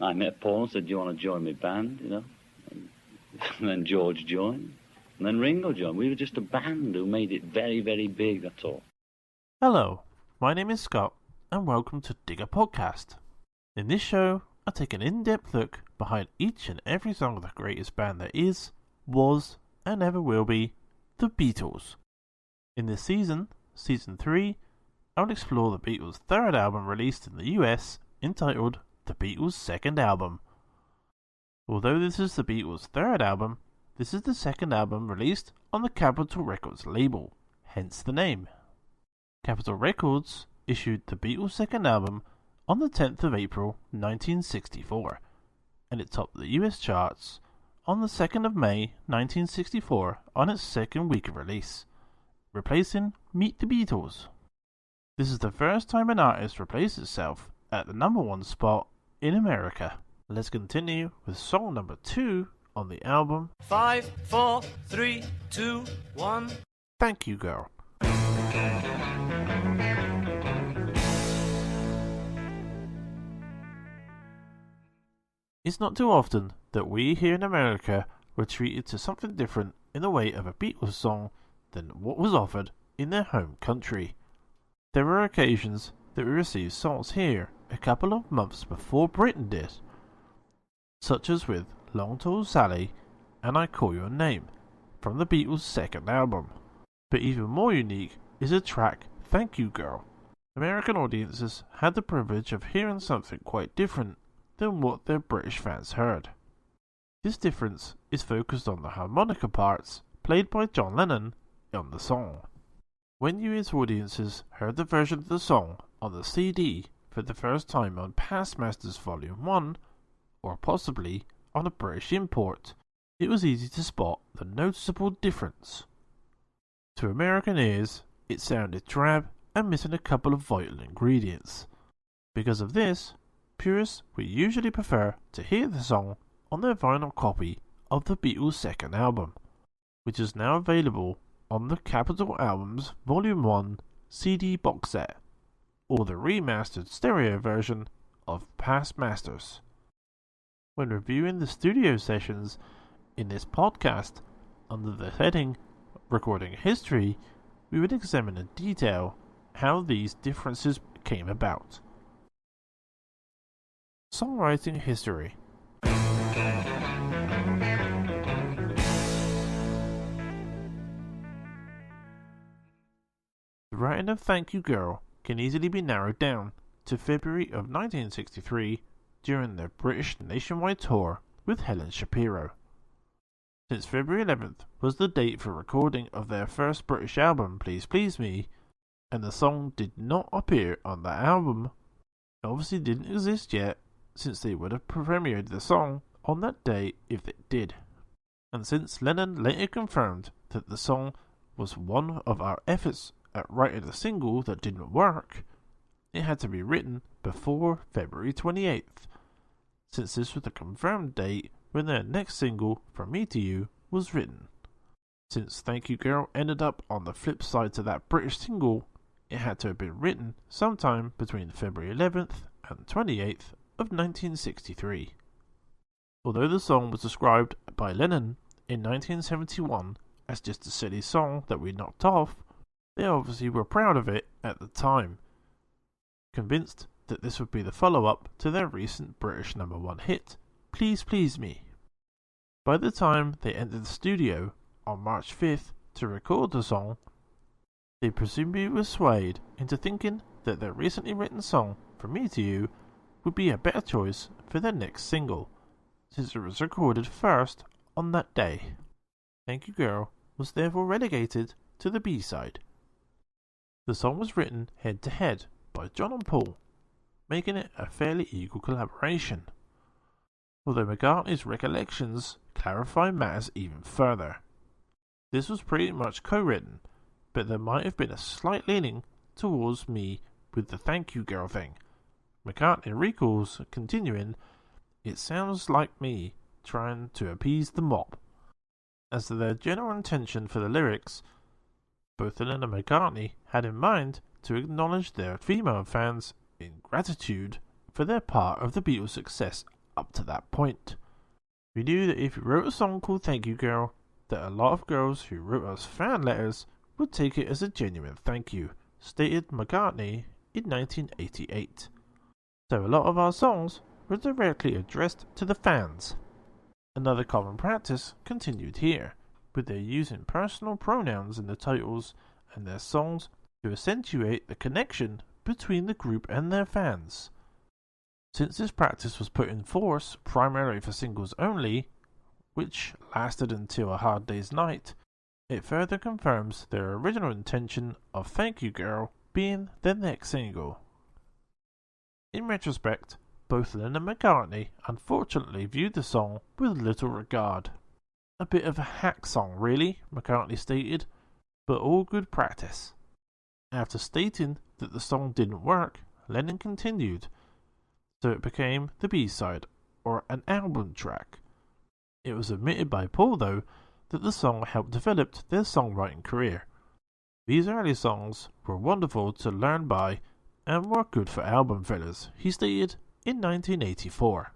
I met Paul and said, do you want to join my band, And then George joined. And then Ringo joined. We were just a band who made it very, very big, that's all. Hello, my name is Scott, and welcome to Digger Podcast. In this show, I take an in-depth look behind each and every song of the greatest band there is, was, and ever will be, the Beatles. In this season, Season 3, I will explore the Beatles' third album released in the US, entitled The Beatles Second Album. Although this is the Beatles' third album, this is the second album released on the Capitol Records label, hence the name. Capitol Records issued the Beatles' second album on the 10th of April 1964, and it topped the US charts on the 2nd of May 1964 on its second week of release, replacing Meet the Beatles. This is the first time an artist replaced itself at the number one spot in America. Let's continue with song number 2 on the album. 5, 4, 3, 2, 1. Thank You Girl. It's not too often that we here in America were treated to something different in the way of a Beatles song than what was offered in their home country. There were occasions that we received songs here a couple of months before Britain did, such as with Long Tall Sally and I Call Your Name from the Beatles' second album. But even more unique is the track Thank You Girl. American audiences had the privilege of hearing something quite different than what their British fans heard. This difference is focused on the harmonica parts played by John Lennon on the song. When US audiences heard the version of the song on the CD for the first time on Past Masters Volume 1, or possibly on a British import, it was easy to spot the noticeable difference. To American ears, it sounded drab and missing a couple of vital ingredients. Because of this, purists would usually prefer to hear the song on their vinyl copy of the Beatles' second album, which is now available on the Capitol Album's Volume 1 CD box set, or the remastered stereo version of Past Masters. When reviewing the studio sessions in this podcast under the heading Recording History, we would examine in detail how these differences came about. Songwriting history. The writing of Thank You Girl can easily be narrowed down to February of 1963 during their British nationwide tour with Helen Shapiro. Since February 11th was the date for recording of their first British album, Please Please Me, and the song did not appear on that album, it obviously didn't exist yet, since they would have premiered the song on that day if it did. And since Lennon later confirmed that the song was one of our efforts at writing a single that didn't work, it had to be written before February 28th, since this was the confirmed date when their next single, From Me to You, was written. Since Thank You Girl ended up on the flip side to that British single, it had to have been written sometime between February 11th and 28th of 1963. Although the song was described by Lennon in 1971 as just a silly song that we knocked off, they obviously were proud of it at the time, convinced that this would be the follow-up to their recent British number one hit, Please Please Me. By the time they entered the studio on March 5th to record the song, they presumably were swayed into thinking that their recently written song, From Me to You, would be a better choice for their next single, since it was recorded first on that day. Thank You Girl was therefore relegated to the B-side. The song was written head-to-head by John and Paul, making it a fairly equal collaboration, although McCartney's recollections clarify matters even further. This was pretty much co-written, but there might have been a slight leaning towards me with the Thank You Girl thing. McCartney recalls, continuing, "It sounds like me trying to appease the mob." As to their general intention for the lyrics, both Lennon and McCartney had in mind to acknowledge their female fans in gratitude for their part of the Beatles' success up to that point. We knew that if we wrote a song called Thank You Girl, that a lot of girls who wrote us fan letters would take it as a genuine thank you, stated McCartney in 1988. So a lot of our songs were directly addressed to the fans. Another common practice continued here, with their using personal pronouns in the titles and their songs to accentuate the connection between the group and their fans. Since this practice was put in force primarily for singles only, which lasted until A Hard Day's Night, it further confirms their original intention of Thank You Girl being their next single. In retrospect, both Lennon and McCartney unfortunately viewed the song with little regard. A bit of a hack song really, McCartney stated, but all good practice. After stating that the song didn't work, Lennon continued, so it became the B-side, or an album track. It was admitted by Paul, though, that the song helped develop their songwriting career. These early songs were wonderful to learn by and were good for album fillers, he stated in 1984.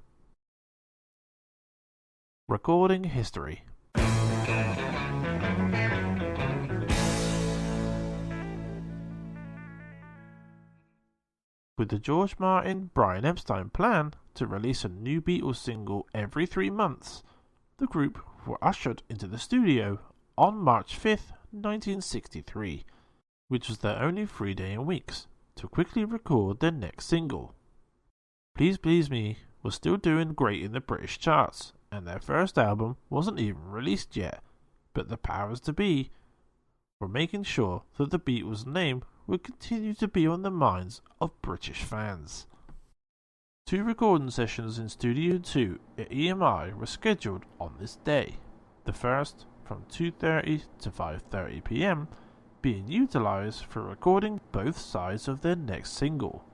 Recording history. With the George Martin, Brian Epstein plan to release a new Beatles single every 3 months, the group were ushered into the studio on March 5th, 1963, which was their only free day in weeks, to quickly record their next single. Please Please Me was still doing great in the British charts, and their first album wasn't even released yet, but the powers to be were making sure that the Beatles' name would continue to be on the minds of British fans. 2 recording sessions in Studio 2 at EMI were scheduled on this day, the first from 2:30 to 5:30 p.m. being utilised for recording both sides of their next single.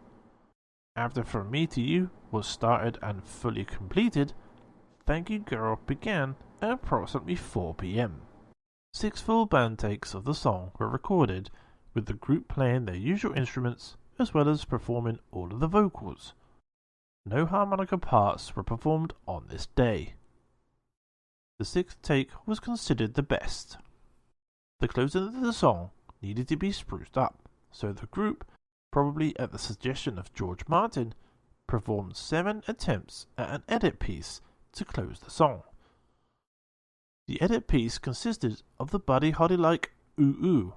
After From Me to You was started and fully completed, Thank You Girl began at approximately 4 p.m. 6 full band takes of the song were recorded, with the group playing their usual instruments as well as performing all of the vocals. No harmonica parts were performed on this day. The 6th take was considered the best. The closing of the song needed to be spruced up, so the group, probably at the suggestion of George Martin, performed 7 attempts at an edit piece to close the song. The edit piece consisted of the Buddy Holly-like Ooh Ooh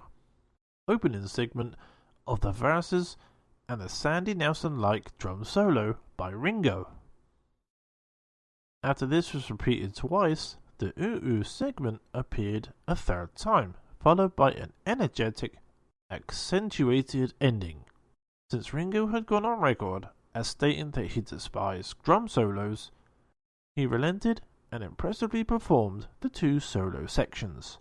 opening segment of the verses and the Sandy Nelson-like drum solo by Ringo. After this was repeated twice, the Ooh Ooh segment appeared a 3rd time, followed by an energetic, accentuated ending. Since Ringo had gone on record as stating that he despised drum solos, he relented and impressively performed the 2 solo sections.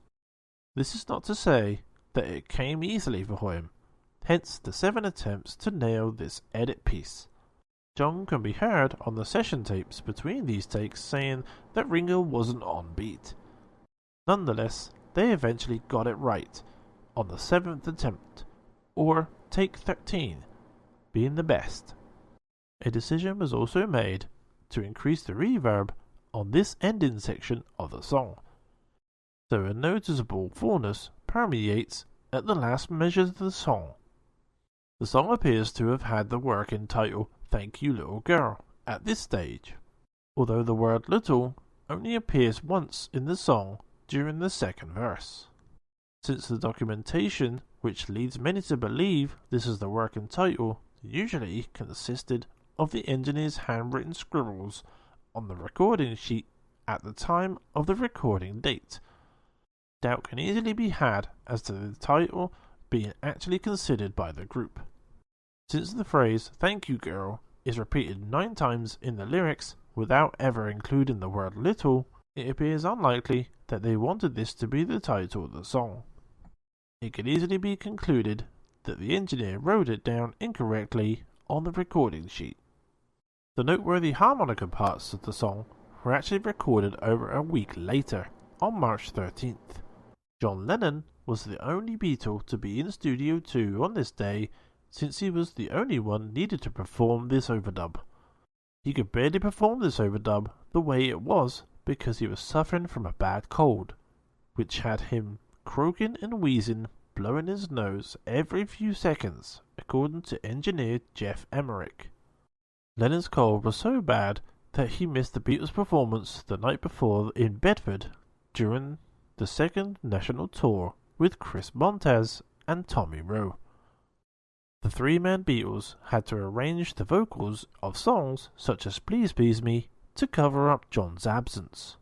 This is not to say that it came easily for him, hence the 7 attempts to nail this edit piece. John can be heard on the session tapes between these takes saying that Ringo wasn't on beat. Nonetheless, they eventually got it right on the 7th attempt, or take 13, being the best. A decision was also made to increase the reverb on this ending section of the song, so a noticeable fullness permeates at the last measures of the song. The song appears to have had the working title Thank You Little Girl at this stage, although the word little only appears once in the song during the 2nd verse. Since the documentation, which leads many to believe this is the working title, usually consisted of the engineer's handwritten scribbles on the recording sheet at the time of the recording date, doubt can easily be had as to the title being actually considered by the group. Since the phrase "Thank You Girl" is repeated 9 times in the lyrics without ever including the word little, it appears unlikely that they wanted this to be the title of the song. It could easily be concluded that the engineer wrote it down incorrectly on the recording sheet. The noteworthy harmonica parts of the song were actually recorded over a week later, on March 13th. John Lennon was the only Beatle to be in Studio 2 on this day, since he was the only one needed to perform this overdub. He could barely perform this overdub the way it was because he was suffering from a bad cold, which had him croaking and wheezing, blowing his nose every few seconds, according to engineer Geoff Emerick. Lennon's cold was so bad that he missed the Beatles' performance the night before in Bedford during the second national tour with Chris Montez and Tommy Rowe. The three-man Beatles had to arrange the vocals of songs such as Please Please Me to cover up John's absence.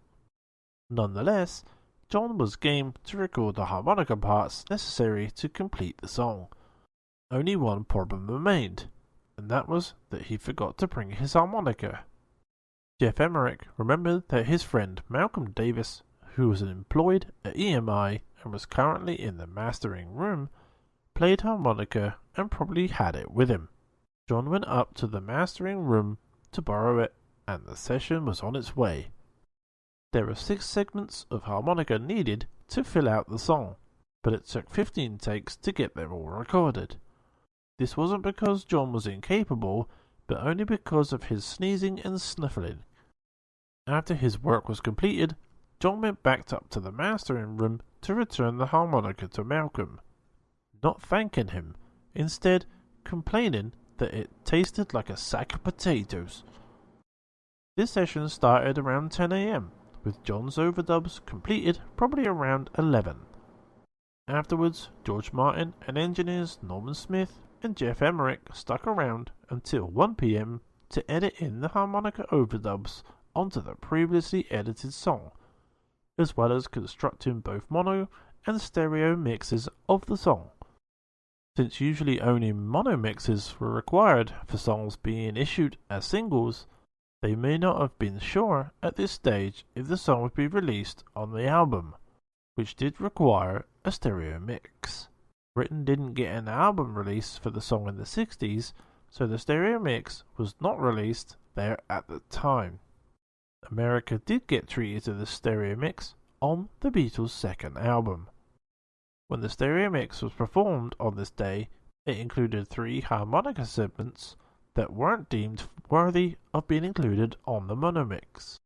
Nonetheless, John was game to record the harmonica parts necessary to complete the song. Only one problem remained, and that was that he forgot to bring his harmonica. Geoff Emerick remembered that his friend Malcolm Davis, who was employed at EMI and was currently in the mastering room, played harmonica and probably had it with him. John went up to the mastering room to borrow it, and the session was on its way. There were 6 segments of harmonica needed to fill out the song, but it took 15 takes to get them all recorded. This wasn't because John was incapable, but only because of his sneezing and snuffling. After his work was completed, John went back up to the mastering room to return the harmonica to Malcolm, not thanking him, instead complaining that it tasted like a sack of potatoes. This session started around 10 a.m, with John's overdubs completed probably around 11. Afterwards, George Martin and engineers Norman Smith and Geoff Emerick stuck around until 1 p.m. to edit in the harmonica overdubs onto the previously edited song, as well as constructing both mono and stereo mixes of the song. Since usually only mono mixes were required for songs being issued as singles, they may not have been sure at this stage if the song would be released on the album, which did require a stereo mix. Britain didn't get an album release for the song in the 60s, so the stereo mix was not released there at the time. America did get treated to the stereo mix on the Beatles' second album. When the stereo mix was performed on this day, it included 3 harmonica segments that weren't deemed worthy of being included on the mono mix.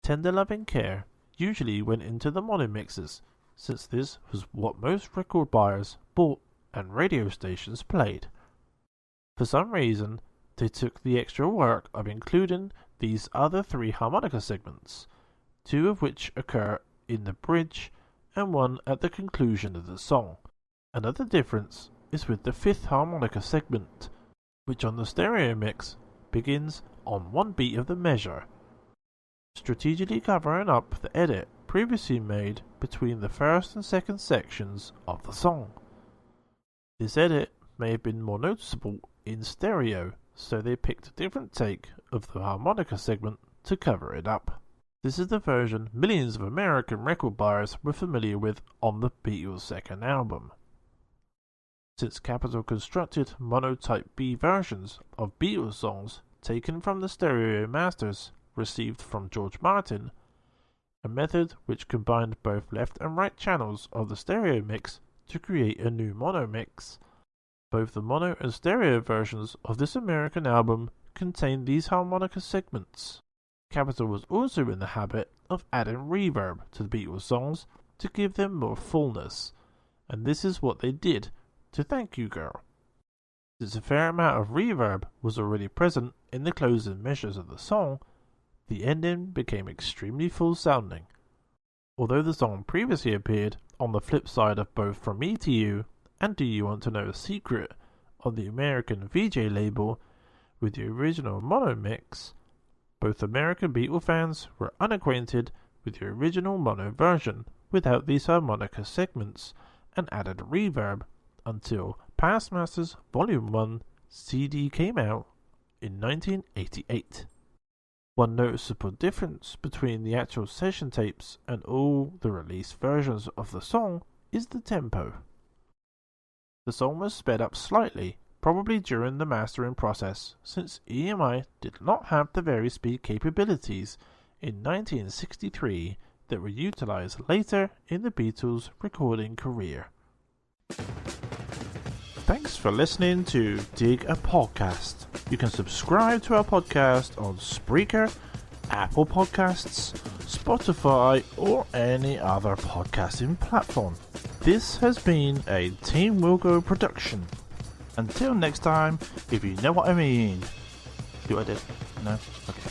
Tender Loving Care usually went into the mono mixes, since this was what most record buyers bought and radio stations played. For some reason, they took the extra work of including these other 3 harmonica segments, 2 of which occur in the bridge and 1 at the conclusion of the song. Another difference is with the 5th harmonica segment, which on the stereo mix begins on 1 beat of the measure, strategically covering up the edit previously made between the first and second sections of the song. This edit may have been more noticeable in stereo, so they picked a different take of the harmonica segment to cover it up. This is the version millions of American record buyers were familiar with on the Beatles' second album. Since Capitol constructed monotype B versions of Beatles songs taken from the stereo masters received from George Martin, a method which combined both left and right channels of the stereo mix to create a new mono mix, both the mono and stereo versions of this American album contain these harmonica segments. Capitol was also in the habit of adding reverb to the Beatles songs to give them more fullness, and this is what they did to Thank You Girl. Since a fair amount of reverb was already present in the closing measures of the song, the ending became extremely full sounding. Although the song previously appeared on the flip side of both From Me to You and Do You Want to Know a Secret on the American VJ label with the original mono mix, both American Beatle fans were unacquainted with the original mono version without these harmonica segments and added reverb until Past Masters Volume 1 CD came out in 1988. One noticeable difference between the actual session tapes and all the released versions of the song is the tempo. The song was sped up slightly, probably during the mastering process, since EMI did not have the vari-speed capabilities in 1963 that were utilized later in the Beatles' recording career. Thanks Thanks for listening to Dig a Podcast. You can subscribe to our podcast on Spreaker, Apple Podcasts, Spotify, or any other podcasting platform. This has been a Team Wilco production. Until next time, if you know what I mean. Do I did? No? Okay.